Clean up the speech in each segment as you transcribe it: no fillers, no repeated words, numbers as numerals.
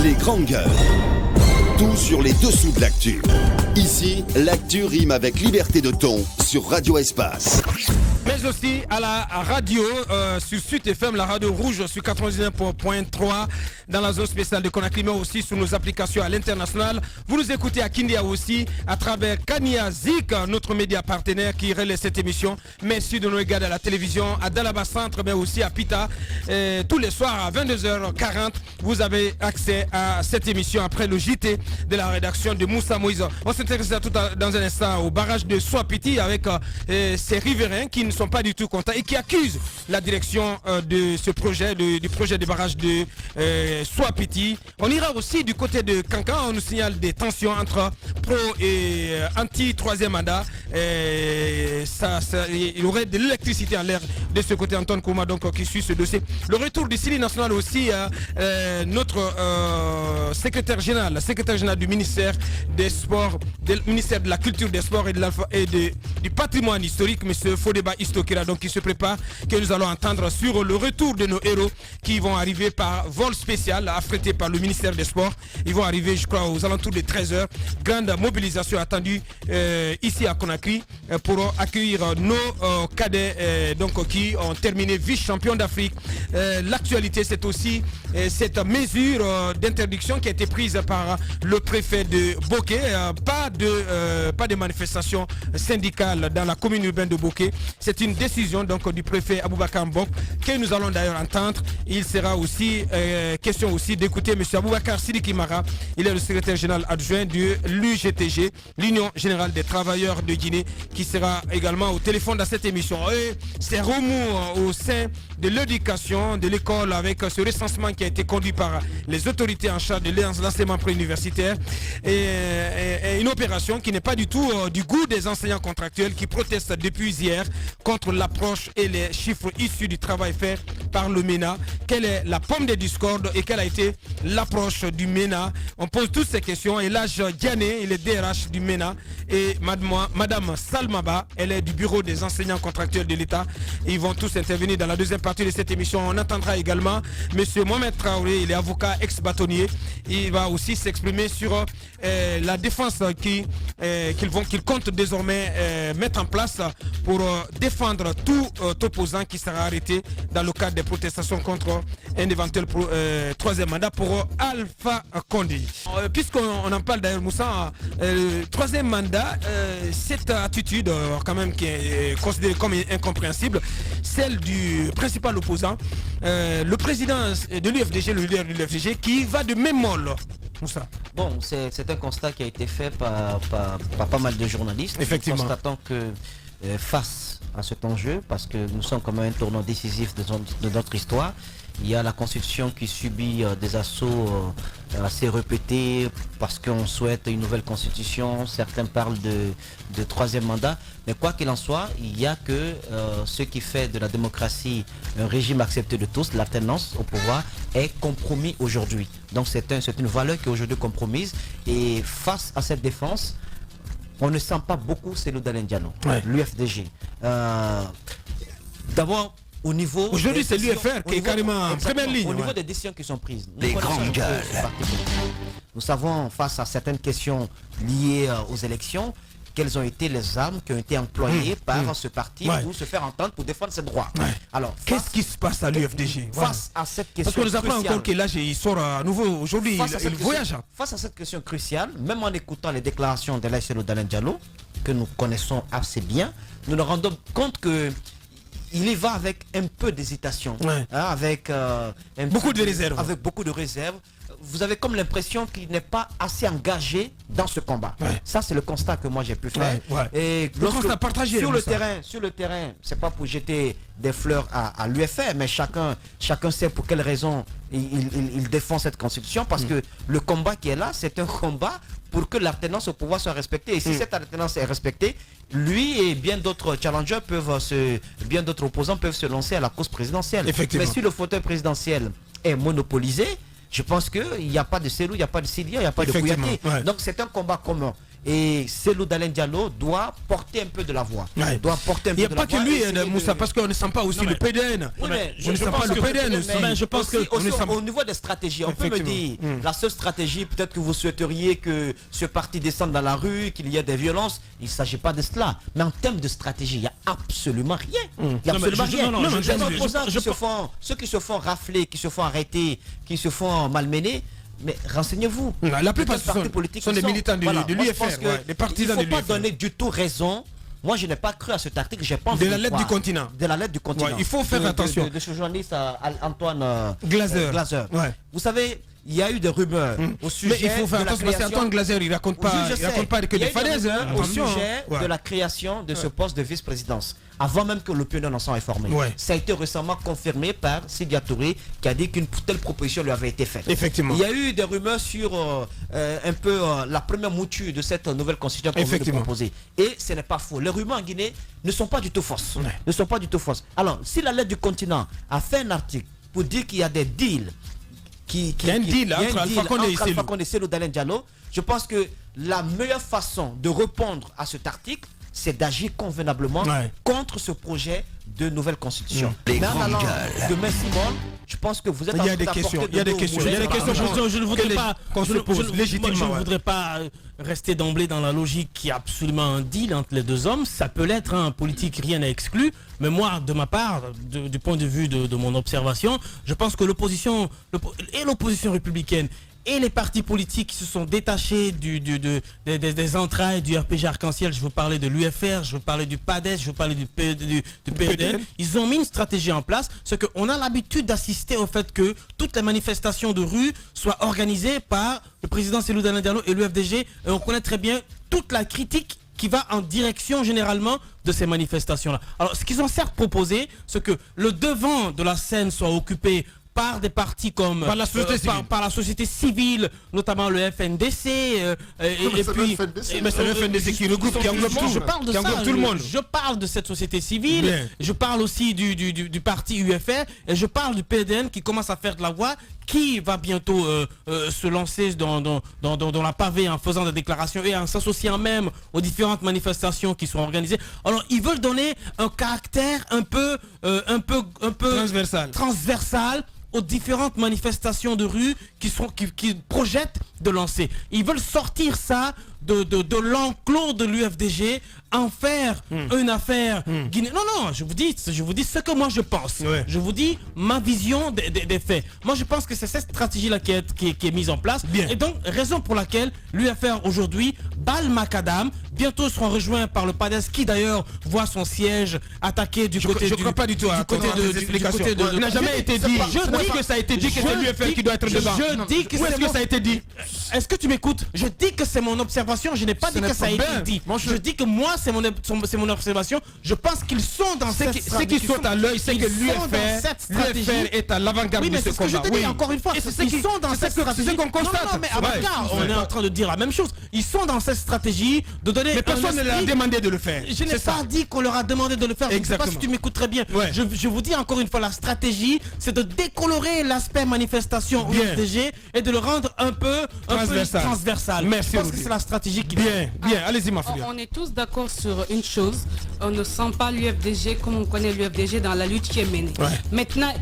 Les grandes gueules. Tout sur les dessous de l'actu. Ici, l'actu rime avec liberté de ton sur Radio Espace. Mais aussi à la radio sur Sud FM, la radio rouge sur 99.3 dans la zone spéciale de Conakry, mais aussi sur nos applications à l'international. Vous nous écoutez à Kindia aussi à travers Kania Zik, notre média partenaire qui relaie cette émission. Merci de nous regarder à la télévision à Dalaba Centre, mais aussi à Pita. Tous les soirs à 22h40, vous avez accès à cette émission après le JT de la rédaction de Moussa Moïse. On s'intéresse dans un instant au barrage de Soapiti avec ces riverains qui ne sont pas du tout contents et qui accusent la direction de ce projet, du projet de barrage de Soapiti. On ira aussi du côté de Cancan. On nous signale des tensions entre pro et anti-troisième mandat. Il y aurait de l'électricité en l'air de ce côté. Antoine Kouma donc qui suit ce dossier. Le retour du Sili national aussi, notre secrétaire général du ministère des Sports, du ministère de la Culture, des Sports et du patrimoine historique, M. Fodeba Istokira, donc qui se prépare, que nous allons entendre sur le retour de nos héros qui vont arriver par vol spécial affrété par le ministère des Sports. Ils vont arriver, je crois, aux alentours de 13h. Grande mobilisation attendue ici à Conakry pour accueillir nos cadets donc, qui ont terminé vice-champions d'Afrique. L'actualité, c'est aussi cette mesure d'interdiction qui a été prise par le préfet de Bokeh. Pas de manifestation syndicale dans la commune urbaine de Bokeh. C'est une décision donc du préfet Aboubakar Mbok que nous allons d'ailleurs entendre. Il sera aussi question aussi d'écouter M. Aboubakar Sidiki Mara. Il est le secrétaire général adjoint de l'UGTG, l'Union Générale des Travailleurs de Guinée, qui sera également au téléphone dans cette émission. Et ces remous au sein de l'éducation, de l'école, avec ce recensement qui a été conduit par les autorités en charge de l'enseignement préuniversitaire, et une opération qui n'est pas du tout du goût des enseignants contractuels qui protestent depuis hier contre l'approche et les chiffres issus du travail fait par le MENA. Quelle est la pomme des discordes et quelle a été l'approche du MENA? On pose toutes ces questions. Et là, Diané, il est DRH du MENA, et Madame Salmaba, elle est du bureau des enseignants contractuels de l'État. Ils vont tous intervenir dans la deuxième partie de cette émission. On entendra également M. Mohamed Traoré, il est avocat ex-bâtonnier. Il va aussi s'exprimer sur la défense qu'il compte désormais mettre en place pour défendre tout opposant qui sera arrêté dans le cadre des protestations contre un éventuel troisième mandat pour Alpha Condé. Puisqu'on en parle d'ailleurs, Moussa, troisième mandat, cette attitude quand même qui est considérée comme incompréhensible, celle du principal opposant, le président de l'UFDG, le leader de l'UFDG, qui va de même molle. Moussa. Bon, c'est un constat qui a été fait par pas mal de journalistes. Effectivement. Constatant que face à cet enjeu, parce que nous sommes comme un tournant décisif de notre histoire, il y a la Constitution qui subit des assauts assez répétés parce qu'on souhaite une nouvelle Constitution. Certains parlent de troisième mandat. Mais quoi qu'il en soit, il y a que ce qui fait de la démocratie un régime accepté de tous, l'alternance au pouvoir, est compromis aujourd'hui. Donc c'est une valeur qui est aujourd'hui compromise. Et face à cette défense, on ne sent pas beaucoup Cellou Dalein Diallo, l'UFDG. D'abord, au niveau... Aujourd'hui, c'est l'UFR qui est carrément en première ligne. Au niveau des décisions qui sont prises. Les grandes gueules. Nous savons, face à certaines questions liées aux élections, quelles ont été les armes qui ont été employées par ce parti pour se faire entendre, pour défendre ses droits. Alors, qu'est-ce qui se passe à l'UFDG face à cette question cruciale? Parce qu'on nous apprend encore que là, il sort à nouveau aujourd'hui, il voyage. Face à cette question cruciale, même en écoutant les déclarations de Cellou Dalein Diallo, que nous connaissons assez bien, nous nous rendons compte que il y va avec un peu d'hésitation, avec beaucoup de réserves. Avec beaucoup de réserves. Vous avez comme l'impression qu'il n'est pas assez engagé dans ce combat. Ça, c'est le constat que moi j'ai pu faire. Et le constat partagé sur le terrain, c'est pas pour jeter des fleurs à l'UFR, mais chacun sait pour quelles raisons il défend cette constitution, parce que le combat qui est là, c'est un combat pour que l'alternance au pouvoir soit respectée. Et si cette alternance est respectée, lui et bien d'autres challengers bien d'autres opposants peuvent se lancer à la cause présidentielle. Mais si le fauteuil présidentiel est monopolisé, je pense qu'il n'y a pas de Cellou, il n'y a pas de Sidia, il n'y a pas de Kouyaté. Donc c'est un combat commun. Et Cellou Dalein Diallo doit porter un peu de la voix. Ouais. Doit porter un peu Il n'y a de pas la voix. que lui, Moussa, parce qu'on ne sent pas aussi le PDN. Oui, mais on ne sent pas le PDN aussi. Mais Je pense que au niveau des stratégies, on peut me dire, la seule stratégie, peut-être que vous souhaiteriez que ce parti descende dans la rue, qu'il y ait des violences. Il ne s'agit pas de cela. Mais en termes de stratégie, il n'y a absolument rien. Il n'y a absolument rien. Ceux qui se font rafler, qui se font arrêter, qui se font malmener, mais renseignez-vous. La plupart sont des militants de l'UFR, des partisans de l'UFR. Il ne faut pas donner du tout raison. Moi, je n'ai pas cru à cet article. Je pense de la lettre du continent. De la lettre du continent. Ouais, il faut faire attention. De ce journaliste Antoine Glaser. Ouais. Vous savez, il y a eu des rumeurs au sujet. Mais il faut faire attention parce qu'Antoine Glaser, il raconte pas que des falaises. Au sujet de la création de ce poste de vice-présidence, avant même que l'opinion n'en soit informée. Ça a été récemment confirmé par Sidya Touré qui a dit qu'une telle proposition lui avait été faite. Effectivement. Il y a eu des rumeurs sur un peu la première mouture de cette nouvelle constitution qu'on vient de proposer. Et ce n'est pas faux. Les rumeurs en Guinée ne sont pas du tout fausses. Ne sont pas du tout fausses. Alors, si la lettre du continent a fait un article pour dire qu'il y a des deals, il y a un deal entre Alpha Condé et Cellou Dalein Diallo, je pense que la meilleure façon de répondre à cet article, c'est d'agir convenablement contre ce projet de nouvelle constitution. Mais en allant de Maître Simone, je pense que vous êtes en train d'apporter de Il y a des questions. Je ne voudrais pas qu'on se pose légitimement. Je ne voudrais pas rester d'emblée dans la logique qui est absolument un deal entre les deux hommes. Ça peut l'être, un politique, rien n'est exclu. Mais moi, de ma part, du point de vue de mon observation, je pense que l'opposition républicaine et les partis politiques qui se sont détachés des entrailles du RPG Arc-en-Ciel, je veux parler de l'UFR, je veux parler du PADES, je veux parler du PDN, ils ont mis une stratégie en place, ce qu'on a l'habitude d'assister au fait que toutes les manifestations de rue soient organisées par le président Cellou Dalein Diallo et l'UFDG, et on connaît très bien toute la critique qui va en direction généralement de ces manifestations-là. Alors, ce qu'ils ont certes proposé, c'est que le devant de la scène soit occupé par des partis comme par la société civile, notamment le FNDC et puis mais c'est le FNDC qui regroupe, qui englobe tout le monde. Je parle de cette société civile, je parle aussi du parti UFR et je parle du PDN qui commence à faire de la voix, qui va bientôt se lancer dans la pavée en faisant des déclarations et en s'associant même aux différentes manifestations qui sont organisées. Alors ils veulent donner un caractère un peu transversal aux différentes manifestations de rue qui projettent de lancer. Ils veulent sortir ça de l'enclos de l'UFDG, en faire une affaire guinéenne. Non, je vous dis ce que moi je pense. Je vous dis ma vision des faits. Moi je pense que c'est cette stratégie-là qui est mise en place. Et donc, raison pour laquelle l'UFR aujourd'hui bat le macadam. Bientôt seront rejoints par le PADES qui d'ailleurs voit son siège attaqué du côté je ne crois pas du tout à côté de il n'a jamais été dit. Est-ce que ça a été dit que c'est l'UFR qui doit être devant? Je dis que ça a été dit. Est-ce que tu m'écoutes? Je dis que c'est mon observation. Je n'ai pas dit que ça a été dit. Je dis que moi c'est mon observation. Je pense qu'ils sont dans cette stratégie. Ce qui saute à l'œil, c'est que l'UFR est à l'avant-garde de ce combat. Je te dis encore une fois, ils sont dans cette stratégie. C'est ce qu'on constate. Non, mais on est en train de dire la même chose. Ils sont dans cette stratégie de donner. Mais personne ne leur a demandé de le faire. Je n'ai pas dit qu'on leur a demandé de le faire. Je ne sais pas si tu m'écoutes très bien. Je vous dis encore une fois, la stratégie, c'est de décolorer l'aspect manifestation au UFDG et de le rendre un peu transversal. Merci. Je pense que c'est la stratégie qui bien. Allez-y, ma fille. On est tous d'accord sur une chose. On ne sent pas l'UFDG comme on connaît l'UFDG dans la lutte qui est menée. Maintenant,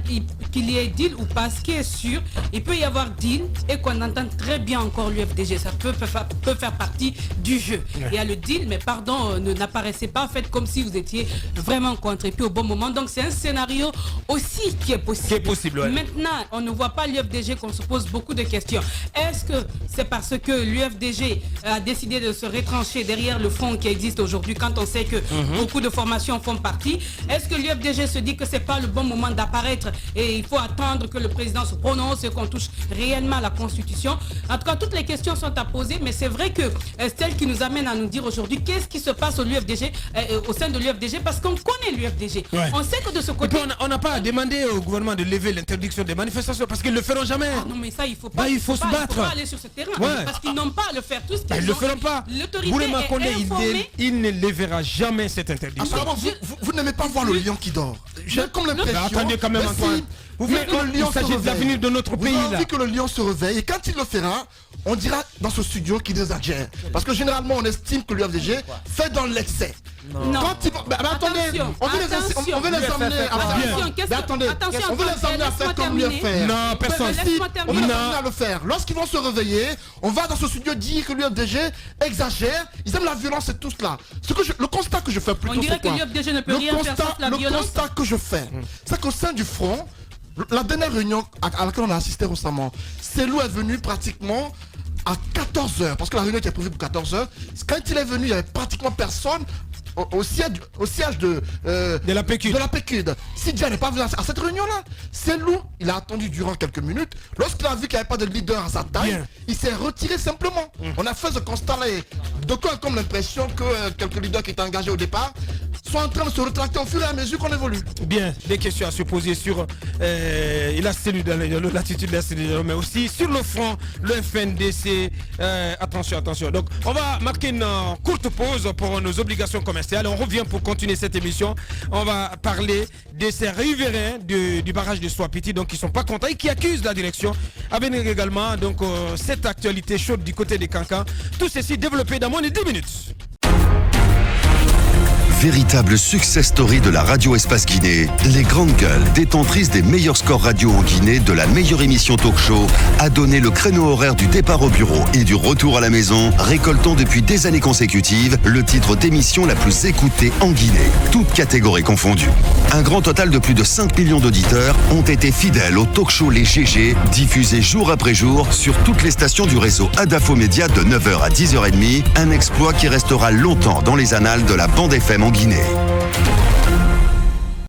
qu'il y ait deal ou pas, ce qui est sûr, il peut y avoir deal et qu'on entende très bien encore l'UFDG. Ça peut faire partie du jeu. Il y a le deal, mais pardon, n'apparaissez pas, faites comme si vous étiez vraiment contre et puis au bon moment. Donc c'est un scénario aussi qui est possible. Maintenant, on ne voit pas l'UFDG, qu'on se pose beaucoup de questions. Est-ce que c'est parce que l'UFDG a décidé de se retrancher derrière le front qui existe aujourd'hui quand on sait que beaucoup de formations font partie? Est-ce que l'UFDG se dit que c'est pas le bon moment d'apparaître et il faut attendre que le président se prononce et qu'on touche réellement à la Constitution? En tout cas, toutes les questions sont à poser, mais c'est vrai que celle qui nous amène à nous dire aujourd'hui qu'est-ce qui se passe au l'UFDG, au sein de l'UFDG, parce qu'on connaît l'UFDG. On sait que de ce côté... on n'a pas demandé au gouvernement de lever l'interdiction des manifestations parce qu'ils ne le feront jamais. Non, mais ça, il faut pas, il faut se battre. Il faut pas aller sur ce terrain parce qu'ils n'ont pas à le faire tous. Ils ne le feront pas. L'autorité il ne lèvera jamais cette interdiction. Apparemment, vous n'aimez pas voir le lion qui dort. j'ai comme l'impression... Attendez quand même, Antoine. Il s'agit de l'avenir de notre pays. Vous avez envie que le lion se réveille et quand il le fera, on dira dans ce studio qu'il exagère. Parce que généralement, on estime que l'UFDG fait dans l'excès. Non. Attendez, on veut les amener à faire. Attendez, on veut les amener à faire comme l'UFR. Non, personne. On veut les amener à le faire. Lorsqu'ils vont se réveiller, on va dans ce studio dire que l'UFDG exagère. Ils aiment la violence et tout cela. Le constat que je fais plutôt, on dirait que l'UFDG ne peut rien faire sans la violence. Le constat que je fais, c'est qu'au sein du front, la dernière réunion à laquelle on a assisté récemment, Cellou est venu pratiquement à 14h, parce que la réunion était prévue pour 14h. Quand il est venu, il n'y avait pratiquement personne au siège de la PQD. Si Dia n'est pas venu à cette réunion-là, Cellou, il a attendu durant quelques minutes. Lorsqu'il a vu qu'il n'y avait pas de leader à sa taille, il s'est retiré simplement. On a fait ce constat-là et d'aucuns ont comme l'impression que quelques leaders qui étaient engagés au départ sont en train de se rétracter au fur et à mesure qu'on évolue. Bien, des questions à se poser sur la cellule de l'attitude de la cellule, mais aussi sur le front, le FNDC. Attention. Donc, on va marquer une courte pause pour nos obligations commerciales. On revient pour continuer cette émission. On va parler de ces riverains du barrage de Soapiti, donc qui sont pas contents et qui accusent la direction. À venir également, donc, cette actualité chaude du côté des Cancans. Tout ceci développé dans moins de 10 minutes. Véritable success story de la radio Espace Guinée, les grandes gueules, détentrices des meilleurs scores radio en Guinée, de la meilleure émission talk show, a donné le créneau horaire du départ au bureau et du retour à la maison, récoltant depuis des années consécutives le titre d'émission la plus écoutée en Guinée, toutes catégories confondues. Un grand total de plus de 5 millions d'auditeurs ont été fidèles au talk show Les GG, diffusé jour après jour sur toutes les stations du réseau Adafo Média de 9h à 10h30, un exploit qui restera longtemps dans les annales de la bande FM en Guinée.